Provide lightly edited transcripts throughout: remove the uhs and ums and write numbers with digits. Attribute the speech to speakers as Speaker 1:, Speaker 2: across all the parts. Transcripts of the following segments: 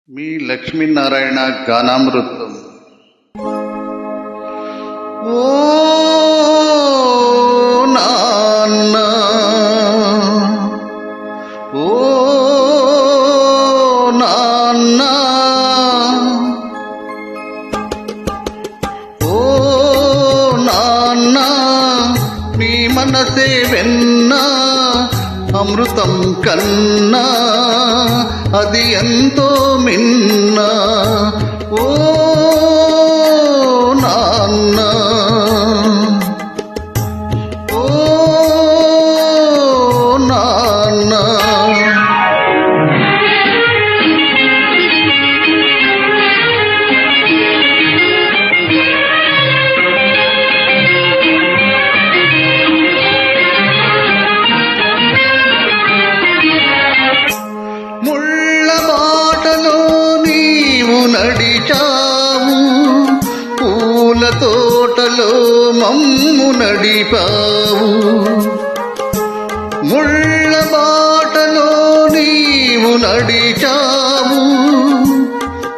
Speaker 1: మీ లక్ష్మీనారాయణ గానామృతం. ఓ నాన్న, ఓ నాన్న, ఓ నాన్న, నీ మనసే వెన్నా అమృతం కన్నా అది ఎంతో మిన్న. ఓ నాన్న, ఓ నాన్న, ముళ్ళ బాటలో నీవు నడిచావు, పూల తోటలో మమ్ము నడిపావు. ముళ్ళ బాటలో నీవు నడిచావు,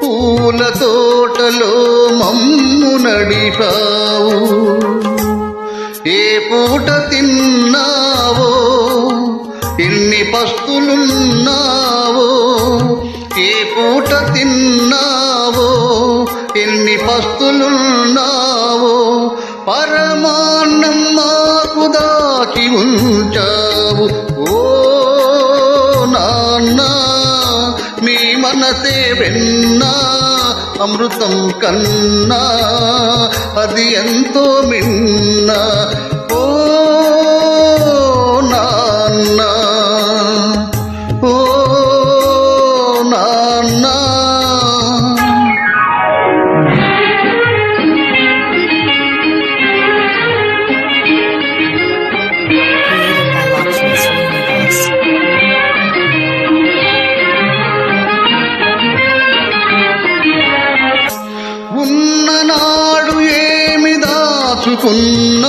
Speaker 1: పూల తోటలో మమ్ము నడిపావు. ఏ పూట తిన్నావో, ఎన్ని పస్తులున్నావో, ఏ పూట తిన్నావో, ఎన్ని పస్తులున్నావో, పరమాన్నం మాకు దాచి ఉంచావు. ఓ నాన్న, మీ మనసే వెన్నా అమృతం కన్నా అది ఎంతో మిన్న. ఓ నాన్న, ఓ నాన్న, ఉన్ననాడు ఏమి దాచుకున్నావు,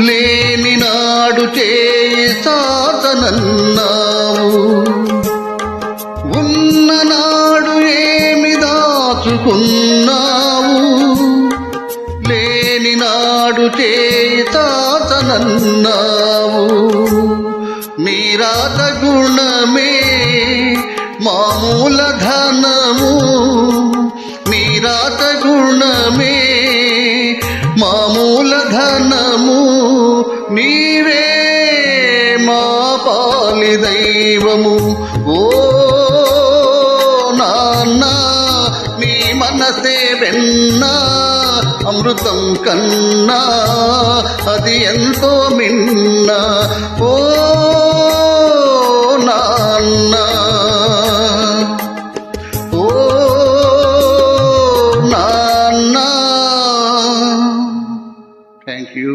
Speaker 1: లేని నాడు చేయి సాతనన్నావు. ఉన్ననాడు ఏమి దాచుకున్నావు, లేని నాడు చేయి సాతనన్నావు. మీరాత గుణమే మామూల ధనము, మీరాత గుణమే మామూల ధనము. నీవే మా పాలి దైవము. ఓ నాన్న, నీ మనసే వెన్నా అమృతం కన్నా అది ఎంతో మిన్న. ఓ నాన్న, ఓ నాన్న. Thank you.